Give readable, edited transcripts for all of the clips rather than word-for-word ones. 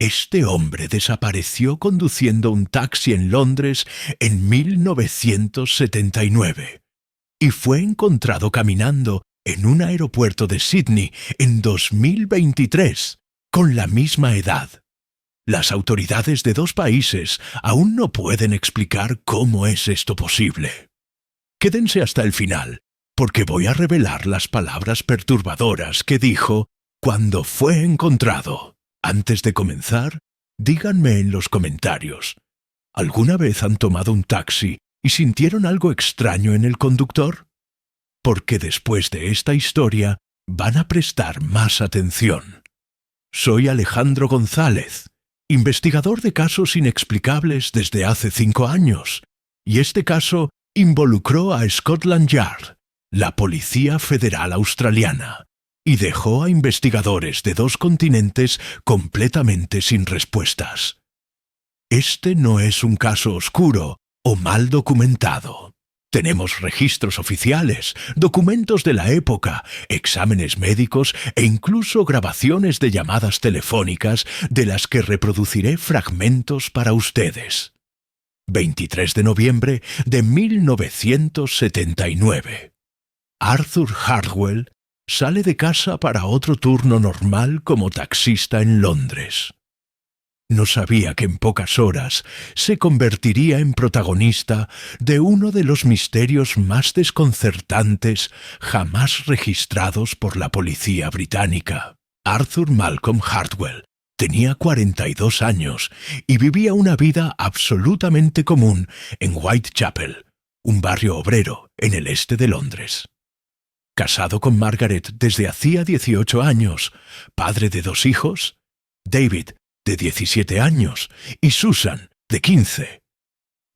Este hombre desapareció conduciendo un taxi en Londres en 1979 y fue encontrado caminando en un aeropuerto de Sydney en 2023, con la misma edad. Las autoridades de dos países aún no pueden explicar cómo es esto posible. Quédense hasta el final, porque voy a revelar las palabras perturbadoras que dijo cuando fue encontrado. Antes de comenzar, díganme en los comentarios, ¿alguna vez han tomado un taxi y sintieron algo extraño en el conductor? Porque después de esta historia van a prestar más atención. Soy Alejandro González, investigador de casos inexplicables desde hace 5 años, y este caso involucró a Scotland Yard, la Policía Federal Australiana, y dejó a investigadores de 2 continentes completamente sin respuestas. Este no es un caso oscuro o mal documentado. Tenemos registros oficiales, documentos de la época, exámenes médicos e incluso grabaciones de llamadas telefónicas de las que reproduciré fragmentos para ustedes. 23 de noviembre de 1979. Arthur Hardwell sale de casa para otro turno normal como taxista en Londres. No sabía que en pocas horas se convertiría en protagonista de uno de los misterios más desconcertantes jamás registrados por la policía británica. Arthur Malcolm Hardwell tenía 42 años y vivía una vida absolutamente común en Whitechapel, un barrio obrero en el este de Londres. Casado con Margaret desde hacía 18 años, padre de 2 hijos, David, de 17 años, y Susan, de 15.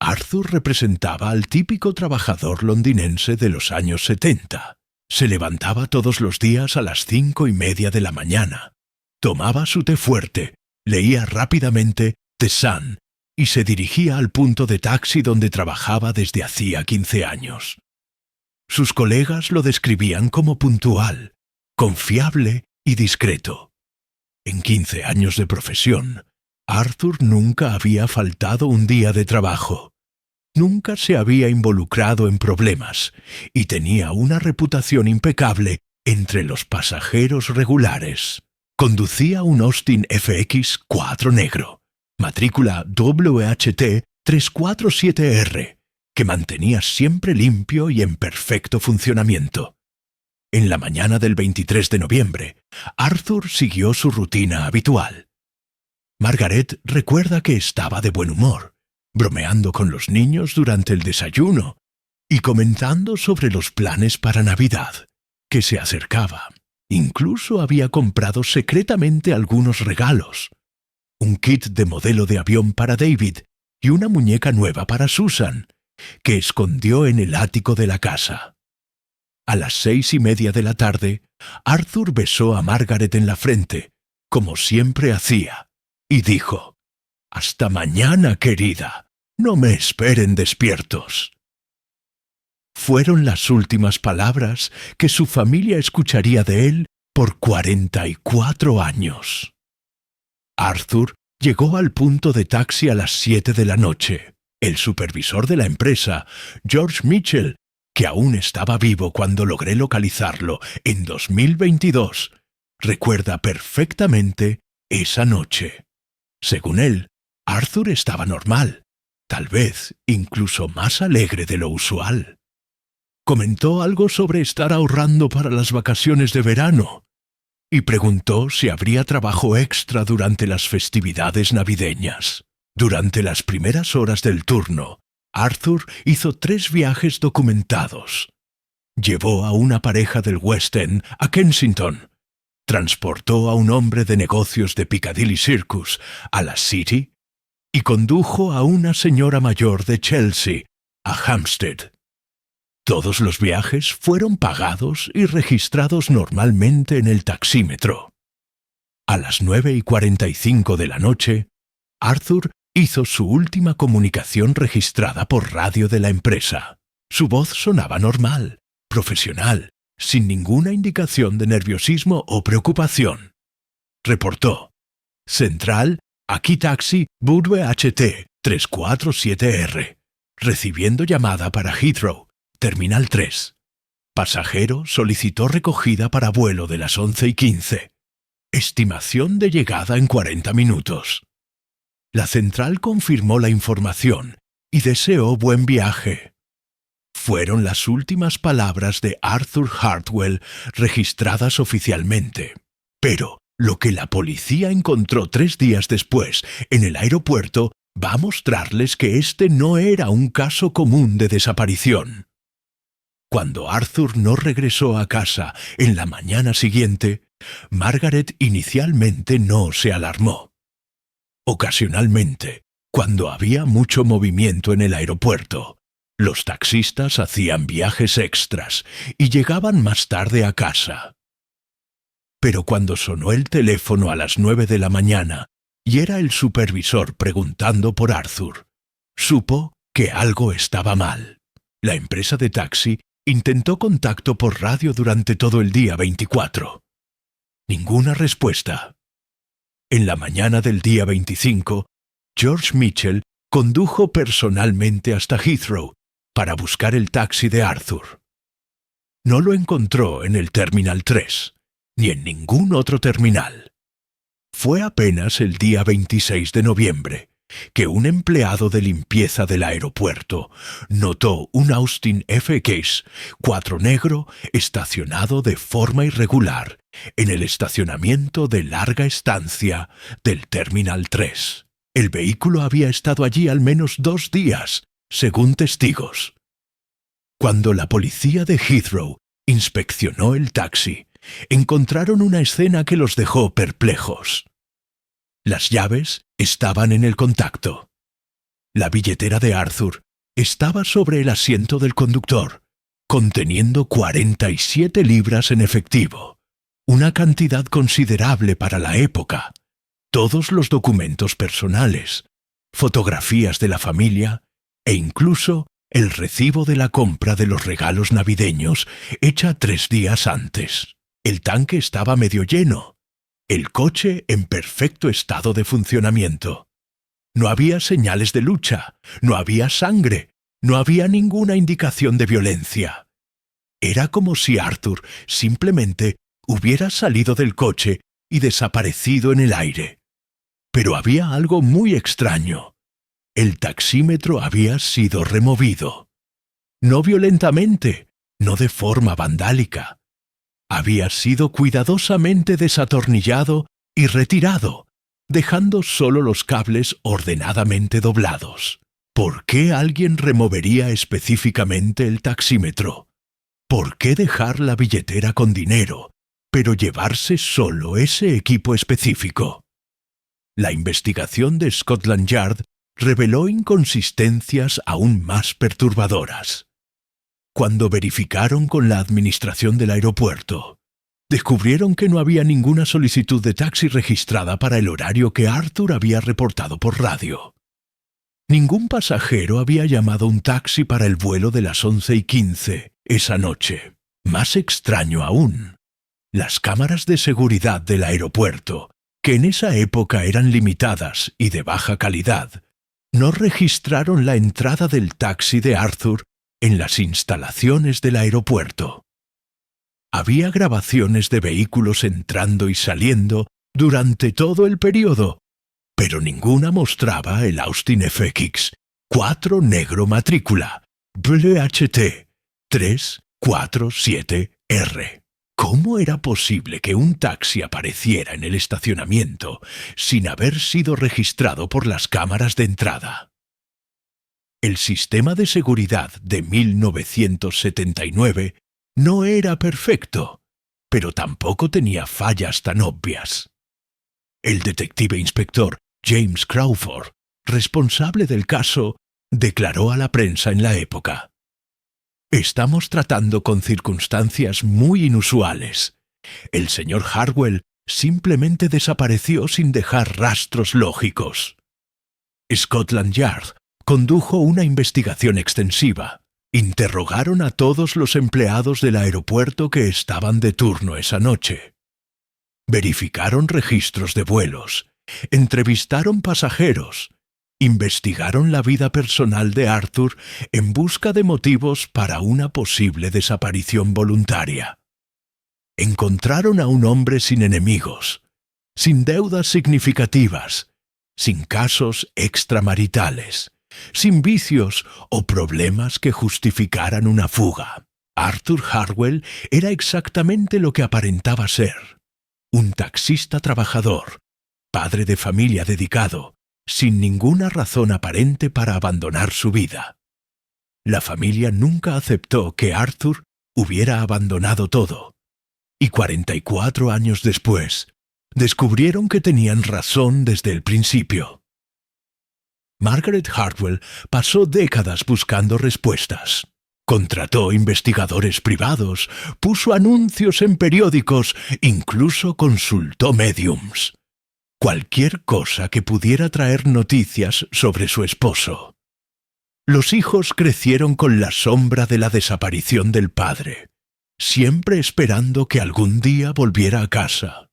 Arthur representaba al típico trabajador londinense de los años 70. Se levantaba todos los días a las 5:30 de la mañana, tomaba su té fuerte, leía rápidamente The Sun y se dirigía al punto de taxi donde trabajaba desde hacía 15 años. Sus colegas lo describían como puntual, confiable y discreto. En 15 años de profesión, Arthur nunca había faltado un día de trabajo. Nunca se había involucrado en problemas y tenía una reputación impecable entre los pasajeros regulares. Conducía un Austin FX 4 negro, matrícula WHT 347R, que mantenía siempre limpio y en perfecto funcionamiento. En la mañana del 23 de noviembre, Arthur siguió su rutina habitual. Margaret recuerda que estaba de buen humor, bromeando con los niños durante el desayuno y comentando sobre los planes para Navidad, que se acercaba. Incluso había comprado secretamente algunos regalos: un kit de modelo de avión para David y una muñeca nueva para Susan, que escondió en el ático de la casa. A las 6:30 de la tarde, Arthur besó a Margaret en la frente, como siempre hacía, y dijo: «Hasta mañana, querida. No me esperen despiertos». Fueron las últimas palabras que su familia escucharía de él por 44 años. Arthur llegó al punto de taxi a las 7 de la noche. El supervisor de la empresa, George Mitchell, que aún estaba vivo cuando logré localizarlo en 2022, recuerda perfectamente esa noche. Según él, Arthur estaba normal, tal vez incluso más alegre de lo usual. Comentó algo sobre estar ahorrando para las vacaciones de verano y preguntó si habría trabajo extra durante las festividades navideñas. Durante las primeras horas del turno, Arthur hizo 3 viajes documentados. Llevó a una pareja del West End a Kensington, transportó a un hombre de negocios de Piccadilly Circus a la City y condujo a una señora mayor de Chelsea a Hampstead. Todos los viajes fueron pagados y registrados normalmente en el taxímetro. A las 9:45 de la noche, Arthur hizo su última comunicación registrada por radio de la empresa. Su voz sonaba normal, profesional, sin ninguna indicación de nerviosismo o preocupación. Reportó: «Central Aquí taxi Budwe HT 347R. Recibiendo llamada para Heathrow, Terminal 3. Pasajero solicitó recogida para vuelo de las 11:15. Estimación de llegada en 40 minutos. La central confirmó la información y deseó buen viaje. Fueron las últimas palabras de Arthur Hartwell registradas oficialmente. Pero lo que la policía encontró 3 días después en el aeropuerto va a mostrarles que este no era un caso común de desaparición. Cuando Arthur no regresó a casa en la mañana siguiente, Margaret inicialmente no se alarmó. Ocasionalmente, cuando había mucho movimiento en el aeropuerto, los taxistas hacían viajes extras y llegaban más tarde a casa. Pero cuando sonó el teléfono a las 9 de la mañana y era el supervisor preguntando por Arthur, supo que algo estaba mal. La empresa de taxi intentó contacto por radio durante todo el día 24. Ninguna respuesta. En la mañana del día 25, George Mitchell condujo personalmente hasta Heathrow para buscar el taxi de Arthur. No lo encontró en el Terminal 3, ni en ningún otro terminal. Fue apenas el día 26 de noviembre que un empleado de limpieza del aeropuerto notó un Austin F-Case 4 negro estacionado de forma irregular en el estacionamiento de larga estancia del Terminal 3. El vehículo había estado allí al menos 2 días, según testigos. Cuando la policía de Heathrow inspeccionó el taxi, encontraron una escena que los dejó perplejos. Las llaves estaban en el contacto. La billetera de Arthur estaba sobre el asiento del conductor, conteniendo 47 libras en efectivo, una cantidad considerable para la época. Todos los documentos personales, fotografías de la familia e incluso el recibo de la compra de los regalos navideños hecha 3 días antes. El tanque estaba medio lleno. El coche en perfecto estado de funcionamiento. No había señales de lucha, no había sangre, no había ninguna indicación de violencia. Era como si Arthur simplemente hubiera salido del coche y desaparecido en el aire. Pero había algo muy extraño. El taxímetro había sido removido. No violentamente, no de forma vandálica. Había sido cuidadosamente desatornillado y retirado, dejando solo los cables ordenadamente doblados. ¿Por qué alguien removería específicamente el taxímetro? ¿Por qué dejar la billetera con dinero, pero llevarse solo ese equipo específico? La investigación de Scotland Yard reveló inconsistencias aún más perturbadoras. Cuando verificaron con la administración del aeropuerto, descubrieron que no había ninguna solicitud de taxi registrada para el horario que Arthur había reportado por radio. Ningún pasajero había llamado un taxi para el vuelo de las 11:15 esa noche. Más extraño aún, las cámaras de seguridad del aeropuerto, que en esa época eran limitadas y de baja calidad, no registraron la entrada del taxi de Arthur en las instalaciones del aeropuerto. Había grabaciones de vehículos entrando y saliendo durante todo el periodo, pero ninguna mostraba el Austin FX 4 negro matrícula Blue HT 347R. ¿Cómo era posible que un taxi apareciera en el estacionamiento sin haber sido registrado por las cámaras de entrada? El sistema de seguridad de 1979 no era perfecto, pero tampoco tenía fallas tan obvias. El detective inspector James Crawford, responsable del caso, declaró a la prensa en la época: «Estamos tratando con circunstancias muy inusuales. El señor Hartwell simplemente desapareció sin dejar rastros lógicos». Scotland Yard condujo una investigación extensiva. Interrogaron a todos los empleados del aeropuerto que estaban de turno esa noche. Verificaron registros de vuelos, Entrevistaron pasajeros. Investigaron la vida personal de Arthur en busca de motivos para una posible desaparición voluntaria. Encontraron a un hombre sin enemigos, sin deudas significativas, sin casos extramaritales, sin vicios o problemas que justificaran una fuga. Arthur Harwell era exactamente lo que aparentaba ser: un taxista trabajador, padre de familia dedicado, sin ninguna razón aparente para abandonar su vida. La familia nunca aceptó que Arthur hubiera abandonado todo, y 44 años después, descubrieron que tenían razón desde el principio. Margaret Hartwell pasó décadas buscando respuestas. Contrató investigadores privados, puso anuncios en periódicos, incluso consultó médiums. Cualquier cosa que pudiera traer noticias sobre su esposo. Los hijos crecieron con la sombra de la desaparición del padre, siempre esperando que algún día volviera a casa.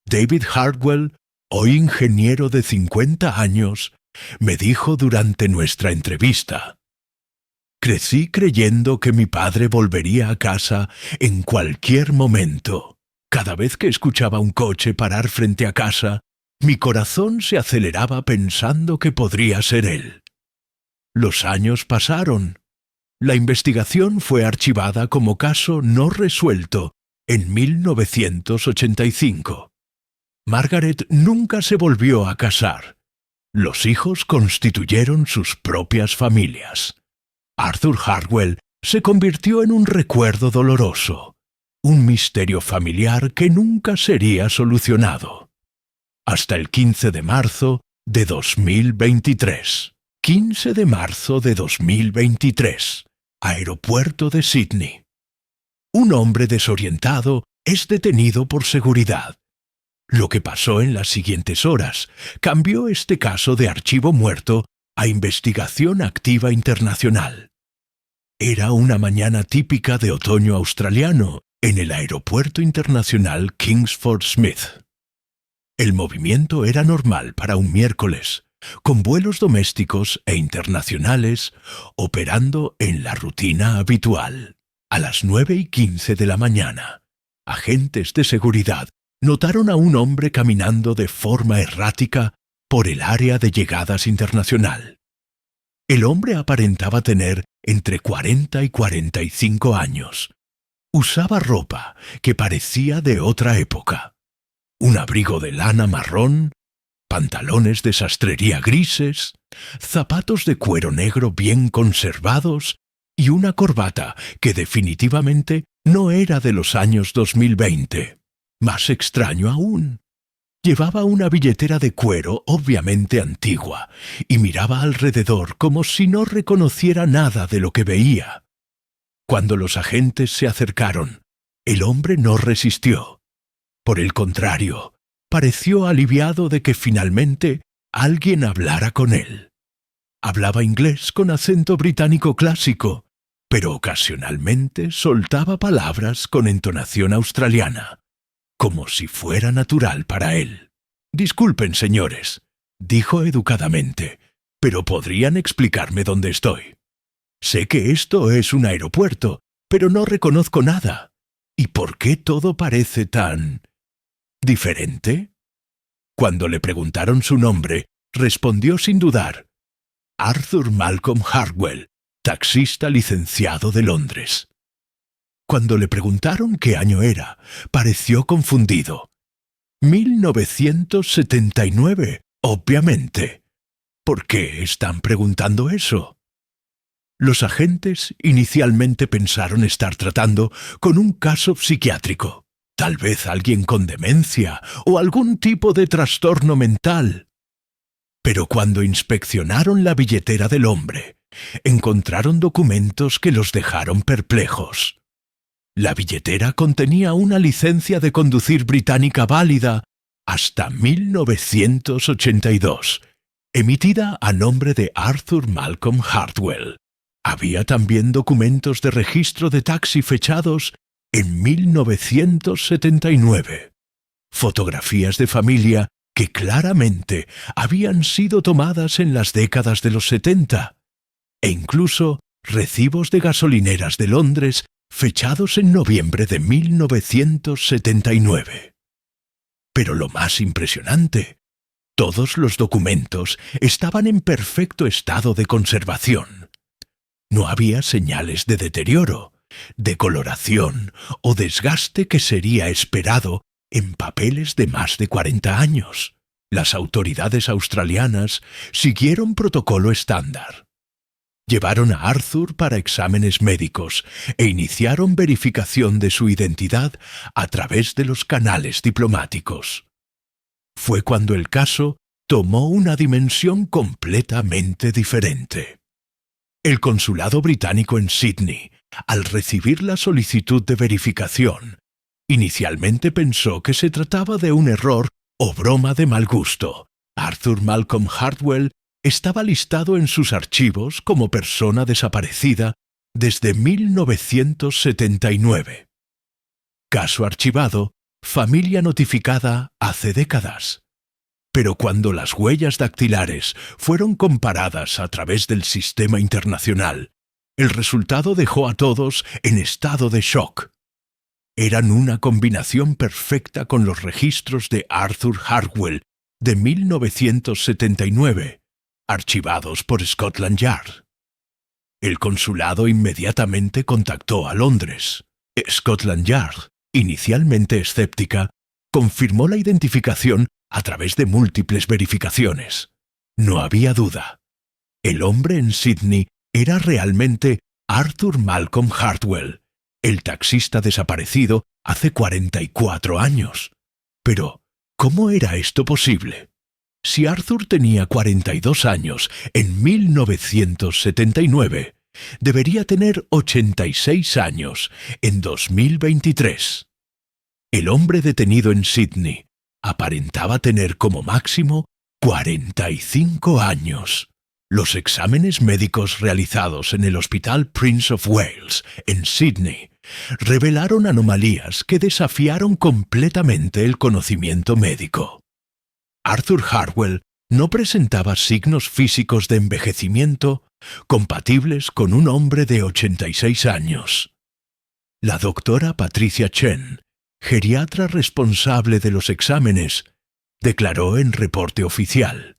David Hartwell, hoy ingeniero de 50 años, me dijo durante nuestra entrevista: «Crecí creyendo que mi padre volvería a casa en cualquier momento. Cada vez que escuchaba un coche parar frente a casa, mi corazón se aceleraba pensando que podría ser él». Los años pasaron. La investigación fue archivada como caso no resuelto en 1985. Margaret nunca se volvió a casar. Los hijos constituyeron sus propias familias. Arthur Harwell se convirtió en un recuerdo doloroso, un misterio familiar que nunca sería solucionado. Hasta el 15 de marzo de 2023. 15 de marzo de 2023. Aeropuerto de Sydney. Un hombre desorientado es detenido por seguridad. Lo que pasó en las siguientes horas cambió este caso de archivo muerto a investigación activa internacional. Era una mañana típica de otoño australiano en el Aeropuerto Internacional Kingsford Smith. El movimiento era normal para un miércoles, con vuelos domésticos e internacionales operando en la rutina habitual. A las 9:15 de la mañana, agentes de seguridad notaron a un hombre caminando de forma errática por el área de llegadas internacional. El hombre aparentaba tener entre 40 y 45 años. Usaba ropa que parecía de otra época. Un abrigo de lana marrón, pantalones de sastrería grises, zapatos de cuero negro bien conservados y una corbata que definitivamente no era de los años 2020. Más extraño aún, llevaba una billetera de cuero obviamente antigua y miraba alrededor como si no reconociera nada de lo que veía. Cuando los agentes se acercaron, el hombre no resistió. Por el contrario, pareció aliviado de que finalmente alguien hablara con él. Hablaba inglés con acento británico clásico, pero ocasionalmente soltaba palabras con entonación australiana, como si fuera natural para él. «Disculpen, señores», dijo educadamente, «pero ¿podrían explicarme dónde estoy? Sé que esto es un aeropuerto, pero no reconozco nada. ¿Y por qué todo parece tan diferente?» Cuando le preguntaron su nombre, respondió sin dudar: «Arthur Malcolm Hartwell, taxista licenciado de Londres». Cuando le preguntaron qué año era, pareció confundido. 1979, obviamente. ¿Por qué están preguntando eso? Los agentes inicialmente pensaron estar tratando con un caso psiquiátrico. Tal vez alguien con demencia o algún tipo de trastorno mental. Pero cuando inspeccionaron la billetera del hombre, encontraron documentos que los dejaron perplejos. La billetera contenía una licencia de conducir británica válida hasta 1982, emitida a nombre de Arthur Malcolm Hartwell. Había también documentos de registro de taxi fechados en 1979, fotografías de familia que claramente habían sido tomadas en las décadas de los 70, e incluso recibos de gasolineras de Londres fechados en noviembre de 1979. Pero lo más impresionante, todos los documentos estaban en perfecto estado de conservación. No había señales de deterioro, decoloración o desgaste que sería esperado en papeles de más de 40 años. Las autoridades australianas siguieron protocolo estándar. Llevaron a Arthur para exámenes médicos e iniciaron verificación de su identidad a través de los canales diplomáticos. Fue cuando el caso tomó una dimensión completamente diferente. El consulado británico en Sydney, al recibir la solicitud de verificación, inicialmente pensó que se trataba de un error o broma de mal gusto. Arthur Malcolm Hartwell estaba listado en sus archivos como persona desaparecida desde 1979. Caso archivado, familia notificada hace décadas. Pero cuando las huellas dactilares fueron comparadas a través del sistema internacional, el resultado dejó a todos en estado de shock. Eran una combinación perfecta con los registros de Arthur Hartwell de 1979, archivados por Scotland Yard. El consulado inmediatamente contactó a Londres. Scotland Yard, inicialmente escéptica, confirmó la identificación a través de múltiples verificaciones. No había duda. El hombre en Sydney era realmente Arthur Malcolm Hartwell, el taxista desaparecido hace 44 años. Pero, ¿cómo era esto posible? Si Arthur tenía 42 años en 1979, debería tener 86 años en 2023. El hombre detenido en Sydney aparentaba tener como máximo 45 años. Los exámenes médicos realizados en el Hospital Prince of Wales, en Sydney, revelaron anomalías que desafiaron completamente el conocimiento médico. Arthur Hartwell no presentaba signos físicos de envejecimiento compatibles con un hombre de 86 años. La doctora Patricia Chen, geriatra responsable de los exámenes, declaró en reporte oficial: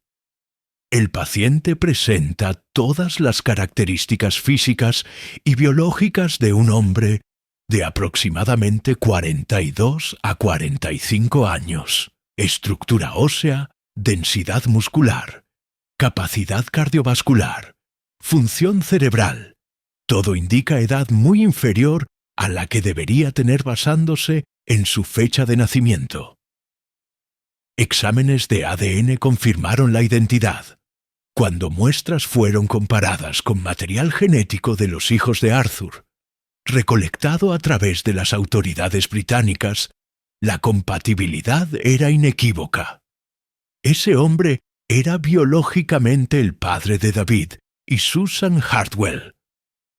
el paciente presenta todas las características físicas y biológicas de un hombre de aproximadamente 42 a 45 años. Estructura ósea, densidad muscular, capacidad cardiovascular, función cerebral. Todo indica edad muy inferior a la que debería tener basándose en su fecha de nacimiento. Exámenes de ADN confirmaron la identidad. Cuando muestras fueron comparadas con material genético de los hijos de Arthur, recolectado a través de las autoridades británicas, la compatibilidad era inequívoca. Ese hombre era biológicamente el padre de David y Susan Hartwell.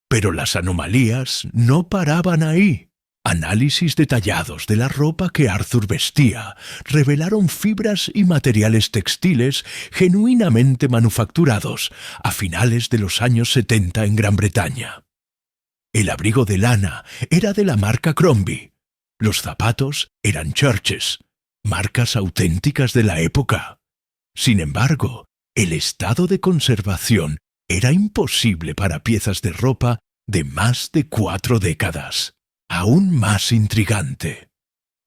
Pero las anomalías no paraban ahí. Análisis detallados de la ropa que Arthur vestía revelaron fibras y materiales textiles genuinamente manufacturados a finales de los años 70 en Gran Bretaña. El abrigo de lana era de la marca Crombie. Los zapatos eran Church's, marcas auténticas de la época. Sin embargo, el estado de conservación era imposible para piezas de ropa de más de 4 décadas. Aún más intrigante,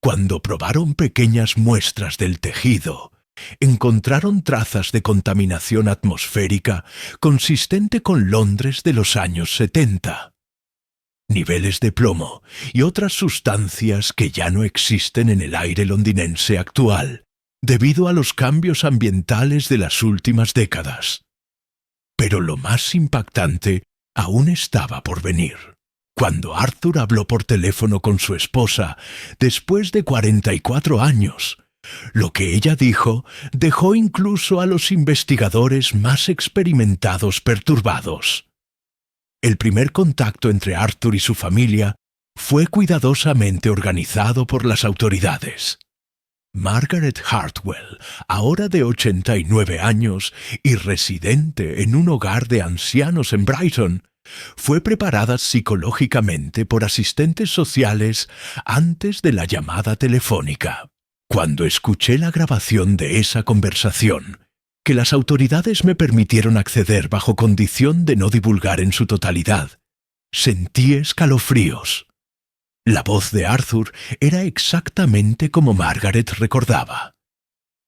cuando probaron pequeñas muestras del tejido, encontraron trazas de contaminación atmosférica consistente con Londres de los años 70. Niveles de plomo y otras sustancias que ya no existen en el aire londinense actual, debido a los cambios ambientales de las últimas décadas. Pero lo más impactante aún estaba por venir. Cuando Arthur habló por teléfono con su esposa, después de 44 años, lo que ella dijo dejó incluso a los investigadores más experimentados perturbados. El primer contacto entre Arthur y su familia fue cuidadosamente organizado por las autoridades. Margaret Hartwell, ahora de 89 años y residente en un hogar de ancianos en Brighton, fue preparada psicológicamente por asistentes sociales antes de la llamada telefónica. Cuando escuché la grabación de esa conversación, que las autoridades me permitieron acceder bajo condición de no divulgar en su totalidad, sentí escalofríos. La voz de Arthur era exactamente como Margaret recordaba.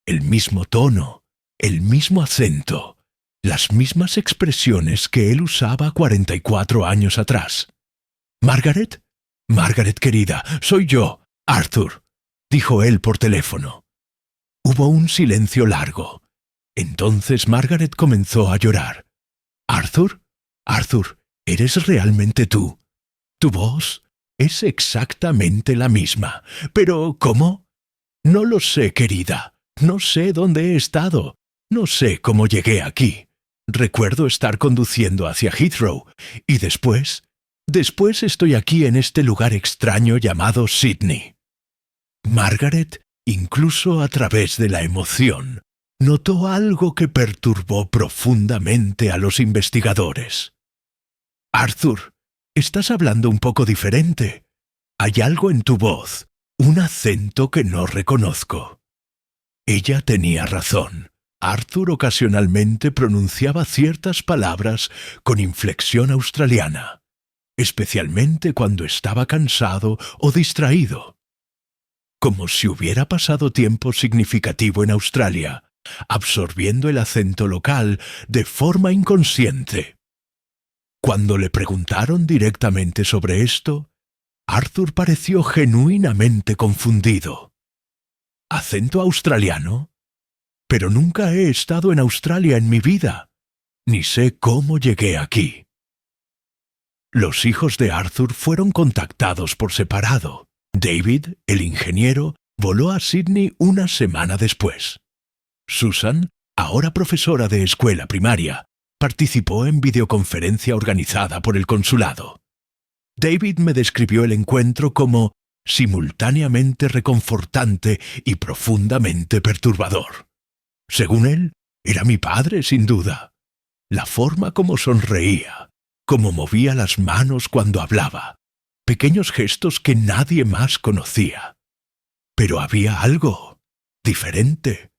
El mismo tono, el mismo acento, las mismas expresiones que él usaba 44 años atrás. «¿Margaret? Margaret querida, soy yo, Arthur», dijo él por teléfono. Hubo un silencio largo. Entonces Margaret comenzó a llorar. «¿Arthur? Arthur, ¿eres realmente tú? Tu voz es exactamente la misma. ¿Pero cómo?» «No lo sé, querida. No sé dónde he estado. No sé cómo llegué aquí. Recuerdo estar conduciendo hacia Heathrow y después estoy aquí en este lugar extraño llamado Sydney». Margaret, incluso a través de la emoción, notó algo que perturbó profundamente a los investigadores. «Arthur, estás hablando un poco diferente. Hay algo en tu voz, un acento que no reconozco». Ella tenía razón. Arthur ocasionalmente pronunciaba ciertas palabras con inflexión australiana, especialmente cuando estaba cansado o distraído. Como si hubiera pasado tiempo significativo en Australia, absorbiendo el acento local de forma inconsciente. Cuando le preguntaron directamente sobre esto, Arthur pareció genuinamente confundido. ¿Acento australiano? Pero nunca he estado en Australia en mi vida, ni sé cómo llegué aquí. Los hijos de Arthur fueron contactados por separado. David, el ingeniero, voló a Sydney una semana después. Susan, ahora profesora de escuela primaria, participó en videoconferencia organizada por el consulado. David me describió el encuentro como simultáneamente reconfortante y profundamente perturbador. Según él, era mi padre sin duda. La forma como sonreía, como movía las manos cuando hablaba, pequeños gestos que nadie más conocía. Pero había algo diferente.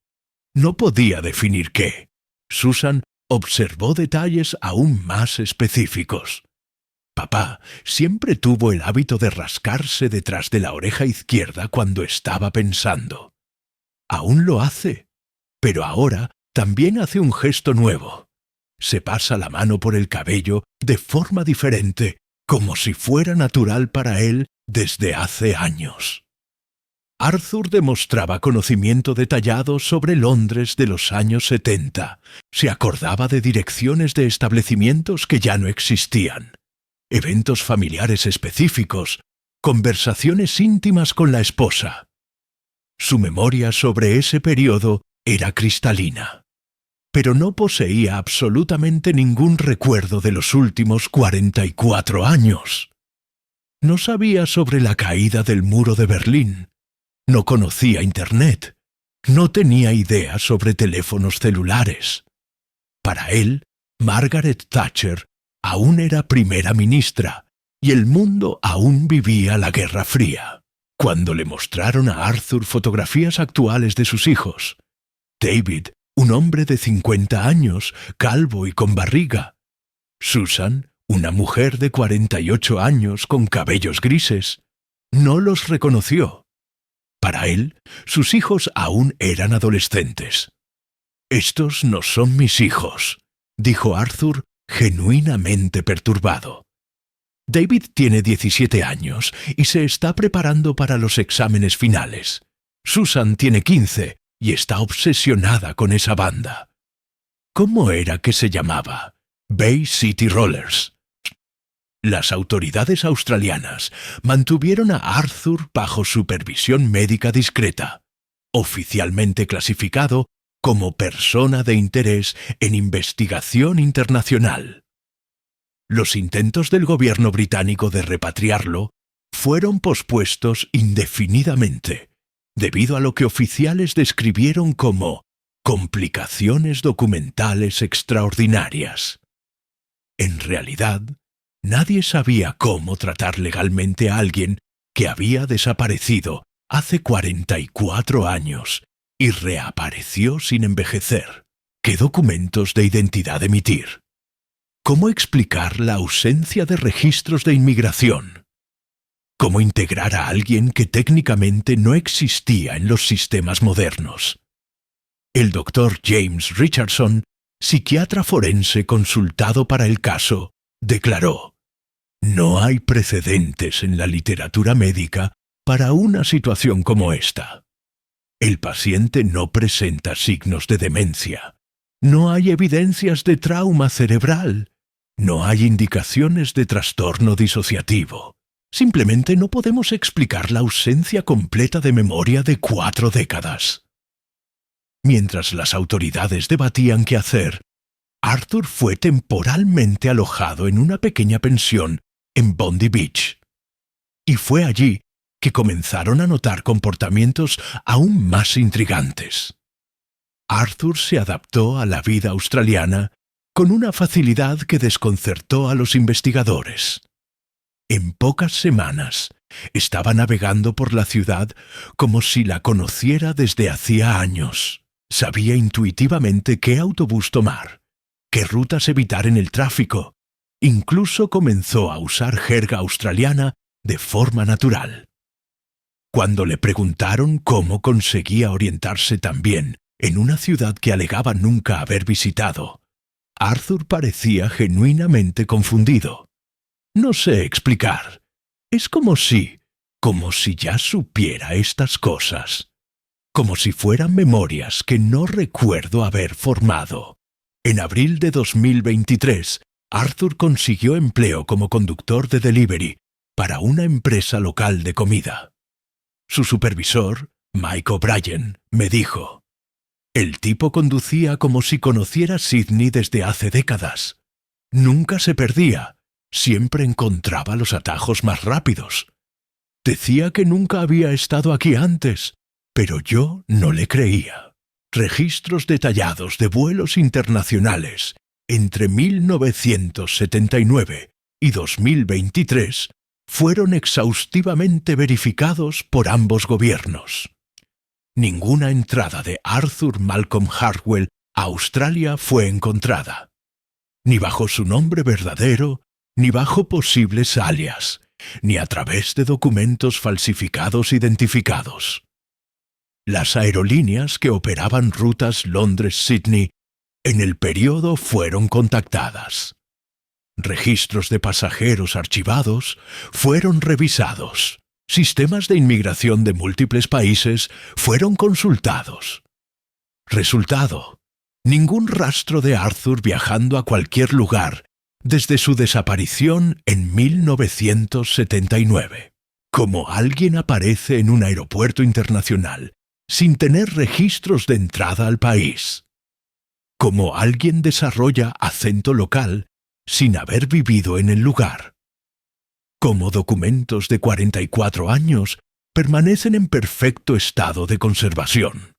No podía definir qué. Susan observó detalles aún más específicos. Papá siempre tuvo el hábito de rascarse detrás de la oreja izquierda cuando estaba pensando. Aún lo hace, pero ahora también hace un gesto nuevo. Se pasa la mano por el cabello de forma diferente, como si fuera natural para él desde hace años. Arthur demostraba conocimiento detallado sobre Londres de los años 70. Se acordaba de direcciones de establecimientos que ya no existían, eventos familiares específicos, conversaciones íntimas con la esposa. Su memoria sobre ese periodo era cristalina, pero no poseía absolutamente ningún recuerdo de los últimos 44 años. No sabía sobre la caída del muro de Berlín. No conocía Internet. No tenía idea sobre teléfonos celulares. Para él, Margaret Thatcher aún era primera ministra y el mundo aún vivía la Guerra Fría. Cuando le mostraron a Arthur fotografías actuales de sus hijos, David, un hombre de 50 años, calvo y con barriga. Susan, una mujer de 48 años con cabellos grises. No los reconoció. Para él, sus hijos aún eran adolescentes. «Estos no son mis hijos», dijo Arthur, genuinamente perturbado. David tiene 17 años y se está preparando para los exámenes finales. Susan tiene 15 y está obsesionada con esa banda. ¿Cómo era que se llamaba? Bay City Rollers. Las autoridades australianas mantuvieron a Arthur bajo supervisión médica discreta, oficialmente clasificado como persona de interés en investigación internacional. Los intentos del gobierno británico de repatriarlo fueron pospuestos indefinidamente, debido a lo que oficiales describieron como complicaciones documentales extraordinarias. En realidad, nadie sabía cómo tratar legalmente a alguien que había desaparecido hace 44 años y reapareció sin envejecer. ¿Qué documentos de identidad emitir? ¿Cómo explicar la ausencia de registros de inmigración? ¿Cómo integrar a alguien que técnicamente no existía en los sistemas modernos? El doctor James Richardson, psiquiatra forense consultado para el caso, declaró: «No hay precedentes en la literatura médica para una situación como esta. El paciente no presenta signos de demencia. No hay evidencias de trauma cerebral. No hay indicaciones de trastorno disociativo. Simplemente no podemos explicar la ausencia completa de memoria de 4 décadas». Mientras las autoridades debatían qué hacer, Arthur fue temporalmente alojado en una pequeña pensión en Bondi Beach. Y fue allí que comenzaron a notar comportamientos aún más intrigantes. Arthur se adaptó a la vida australiana con una facilidad que desconcertó a los investigadores. En pocas semanas estaba navegando por la ciudad como si la conociera desde hacía años. Sabía intuitivamente qué autobús tomar, qué rutas evitar en el tráfico. Incluso comenzó a usar jerga australiana de forma natural. Cuando le preguntaron cómo conseguía orientarse tan bien en una ciudad que alegaba nunca haber visitado, Arthur parecía genuinamente confundido. «No sé explicar. Es como si ya supiera estas cosas. Como si fueran memorias que no recuerdo haber formado». En abril de 2023, Arthur consiguió empleo como conductor de delivery para una empresa local de comida. Su supervisor, Mike O'Brien, me dijo: «El tipo conducía como si conociera Sydney desde hace décadas. Nunca se perdía, siempre encontraba los atajos más rápidos. Decía que nunca había estado aquí antes, pero yo no le creía». Registros detallados de vuelos internacionales entre 1979 y 2023 fueron exhaustivamente verificados por ambos gobiernos. Ninguna entrada de Arthur Malcolm Hartwell a Australia fue encontrada, ni bajo su nombre verdadero, ni bajo posibles alias, ni a través de documentos falsificados identificados. Las aerolíneas que operaban rutas Londres-Sydney en el periodo fueron contactadas. Registros de pasajeros archivados fueron revisados. Sistemas de inmigración de múltiples países fueron consultados. Resultado: ningún rastro de Arthur viajando a cualquier lugar desde su desaparición en 1979. Como alguien aparece en un aeropuerto internacional sin tener registros de entrada al país. Como alguien desarrolla acento local sin haber vivido en el lugar. Como documentos de 44 años permanecen en perfecto estado de conservación.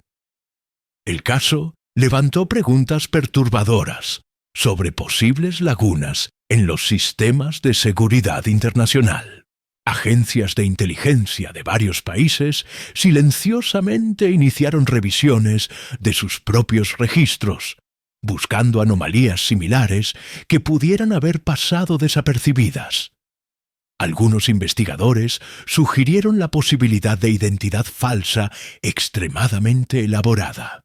El caso levantó preguntas perturbadoras sobre posibles lagunas en los sistemas de seguridad internacional. Agencias de inteligencia de varios países silenciosamente iniciaron revisiones de sus propios registros, buscando anomalías similares que pudieran haber pasado desapercibidas. Algunos investigadores sugirieron la posibilidad de identidad falsa extremadamente elaborada.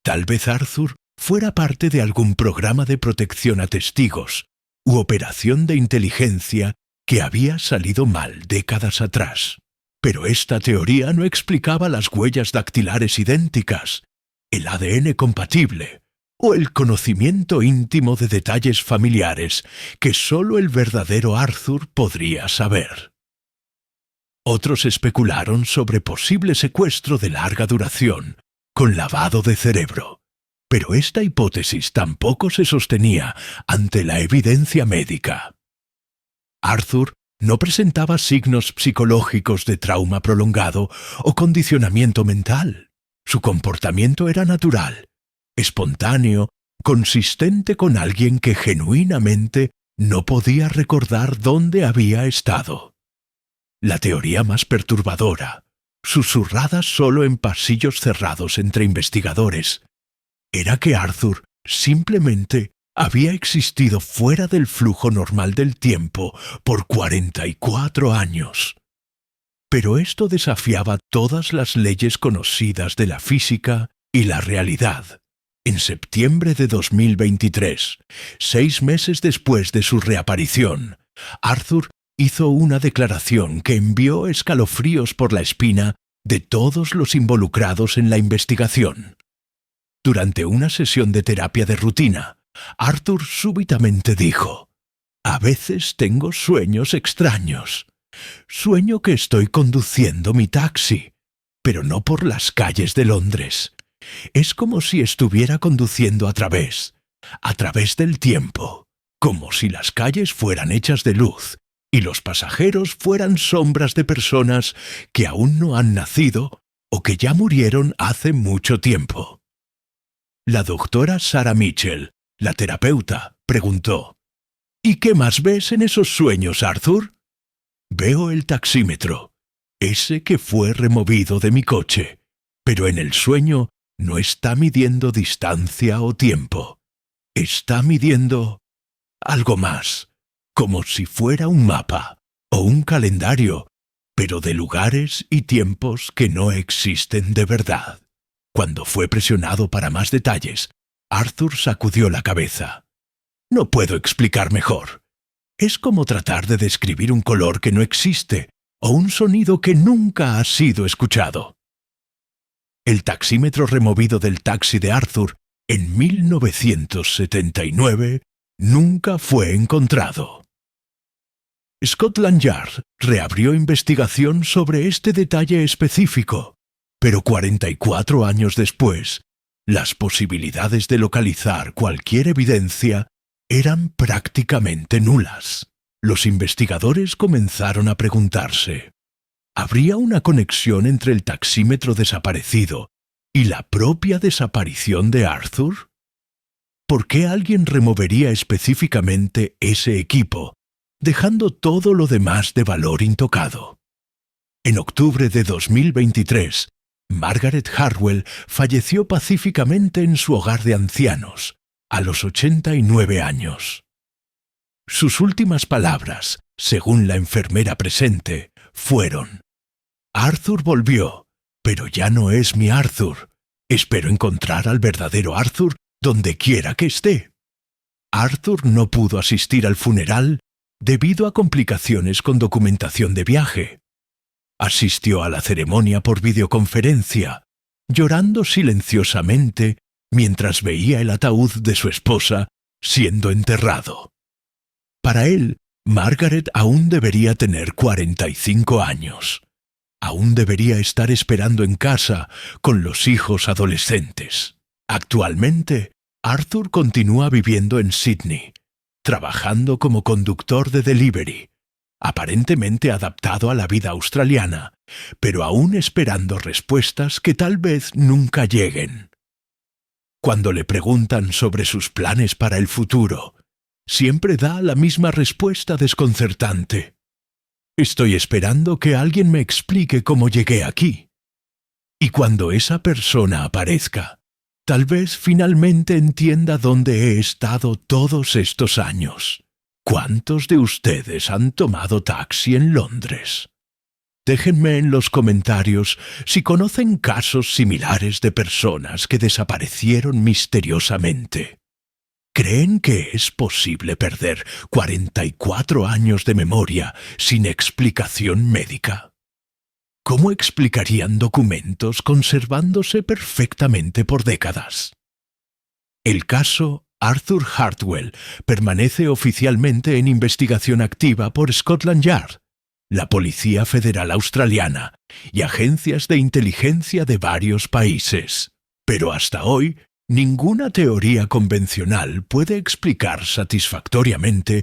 Tal vez Arthur fuera parte de algún programa de protección a testigos u operación de inteligencia que había salido mal décadas atrás. Pero esta teoría no explicaba las huellas dactilares idénticas, el ADN compatible o el conocimiento íntimo de detalles familiares que solo el verdadero Arthur podría saber. Otros especularon sobre posible secuestro de larga duración, con lavado de cerebro. Pero esta hipótesis tampoco se sostenía ante la evidencia médica. Arthur No presentaba signos psicológicos de trauma prolongado o condicionamiento mental. Su comportamiento era natural, espontáneo, consistente con alguien que genuinamente no podía recordar dónde había estado. La teoría más perturbadora, susurrada solo en pasillos cerrados entre investigadores, era que Arthur simplemente había existido fuera del flujo normal del tiempo por 44 años. Pero esto desafiaba todas las leyes conocidas de la física y la realidad. En septiembre de 2023, 6 meses después de su reaparición, Arthur hizo una declaración que envió escalofríos por la espina de todos los involucrados en la investigación. Durante una sesión de terapia de rutina, Arthur súbitamente dijo: «A veces tengo sueños extraños. Sueño que estoy conduciendo mi taxi, pero no por las calles de Londres. Es como si estuviera conduciendo a través del tiempo, como si las calles fueran hechas de luz y los pasajeros fueran sombras de personas que aún no han nacido o que ya murieron hace mucho tiempo». La doctora Sarah Mitchell, la terapeuta, preguntó: «¿Y qué más ves en esos sueños, Arthur?» «Veo el taxímetro, ese que fue removido de mi coche, pero en el sueño no está midiendo distancia o tiempo. Está midiendo algo más, como si fuera un mapa o un calendario, pero de lugares y tiempos que no existen de verdad». Cuando fue presionado para más detalles, Arthur sacudió la cabeza. «No puedo explicar mejor. Es como tratar de describir un color que no existe o un sonido que nunca ha sido escuchado». El taxímetro removido del taxi de Arthur en 1979 nunca fue encontrado. Scotland Yard reabrió investigación sobre este detalle específico, pero 44 años después, las posibilidades de localizar cualquier evidencia eran prácticamente nulas. Los investigadores comenzaron a preguntarse: ¿habría una conexión entre el taxímetro desaparecido y la propia desaparición de Arthur? ¿Por qué alguien removería específicamente ese equipo, dejando todo lo demás de valor intocado? En octubre de 2023, Margaret Hartwell falleció pacíficamente en su hogar de ancianos, a los 89 años. Sus últimas palabras, según la enfermera presente, fueron: «Arthur volvió, pero ya no es mi Arthur. Espero encontrar al verdadero Arthur donde quiera que esté». Arthur no pudo asistir al funeral debido a complicaciones con documentación de viaje. Asistió a la ceremonia por videoconferencia, llorando silenciosamente mientras veía el ataúd de su esposa siendo enterrado. Para él, Margaret aún debería tener 45 años. Aún debería estar esperando en casa con los hijos adolescentes. Actualmente, Arthur continúa viviendo en Sydney, trabajando como conductor de delivery, aparentemente adaptado a la vida australiana, pero aún esperando respuestas que tal vez nunca lleguen. Cuando le preguntan sobre sus planes para el futuro, siempre da la misma respuesta desconcertante: «Estoy esperando que alguien me explique cómo llegué aquí». Y cuando esa persona aparezca, tal vez finalmente entienda dónde he estado todos estos años. ¿Cuántos de ustedes han tomado taxi en Londres? Déjenme en los comentarios si conocen casos similares de personas que desaparecieron misteriosamente. ¿Creen que es posible perder 44 años de memoria sin explicación médica? ¿Cómo explicarían documentos conservándose perfectamente por décadas? El caso Arthur Hartwell permanece oficialmente en investigación activa por Scotland Yard, la Policía Federal Australiana y agencias de inteligencia de varios países. Pero hasta hoy, ninguna teoría convencional puede explicar satisfactoriamente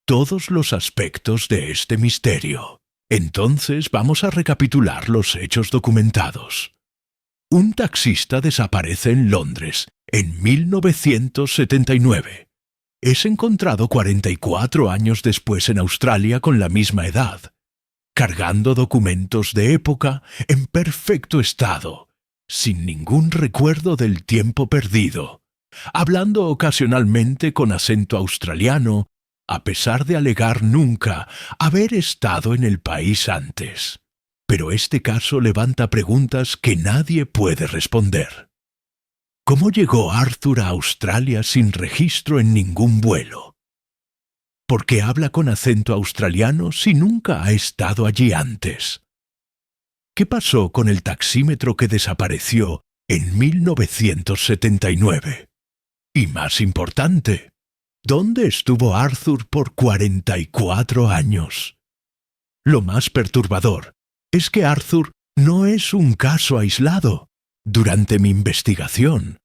todos los aspectos de este misterio. Entonces vamos a recapitular los hechos documentados. Un taxista desaparece en Londres en 1979. Es encontrado 44 años después en Australia con la misma edad, cargando documentos de época en perfecto estado, sin ningún recuerdo del tiempo perdido, hablando ocasionalmente con acento australiano, a pesar de alegar nunca haber estado en el país antes. Pero este caso levanta preguntas que nadie puede responder. ¿Cómo llegó Arthur a Australia sin registro en ningún vuelo? ¿Por qué habla con acento australiano si nunca ha estado allí antes? ¿Qué pasó con el taxímetro que desapareció en 1979? Y más importante, ¿dónde estuvo Arthur por 44 años? Lo más perturbador es que Arthur no es un caso aislado. Durante mi investigación,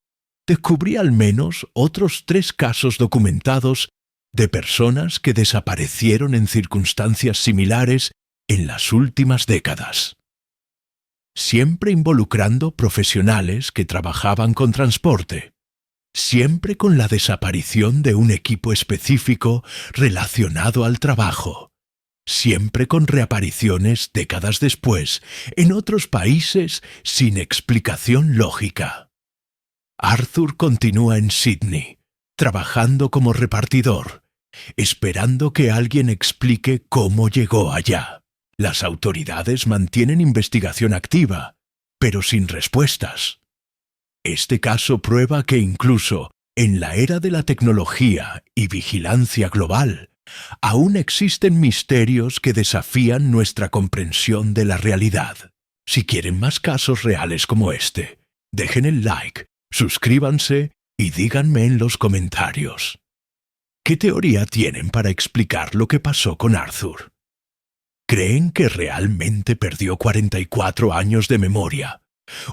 descubrí al menos otros 3 casos documentados de personas que desaparecieron en circunstancias similares en las últimas décadas, siempre involucrando profesionales que trabajaban con transporte, siempre con la desaparición de un equipo específico relacionado al trabajo, siempre con reapariciones décadas después en otros países sin explicación lógica. Arthur continúa en Sydney, trabajando como repartidor, esperando que alguien explique cómo llegó allá. Las autoridades mantienen investigación activa, pero sin respuestas. Este caso prueba que incluso en la era de la tecnología y vigilancia global, aún existen misterios que desafían nuestra comprensión de la realidad. Si quieren más casos reales como este, dejen el like, suscríbanse y díganme en los comentarios. ¿Qué teoría tienen para explicar lo que pasó con Arthur? ¿Creen que realmente perdió 44 años de memoria?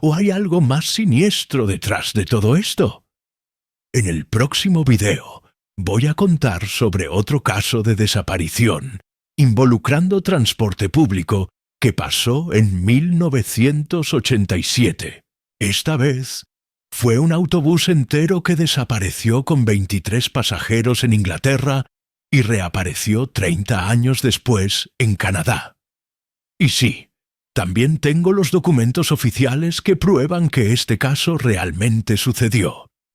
¿O hay algo más siniestro detrás de todo esto? En el próximo video voy a contar sobre otro caso de desaparición involucrando transporte público que pasó en 1987. Esta vez fue un autobús entero que desapareció con 23 pasajeros en Inglaterra y reapareció 30 años después en Canadá. Y sí, también tengo los documentos oficiales que prueban que este caso realmente sucedió.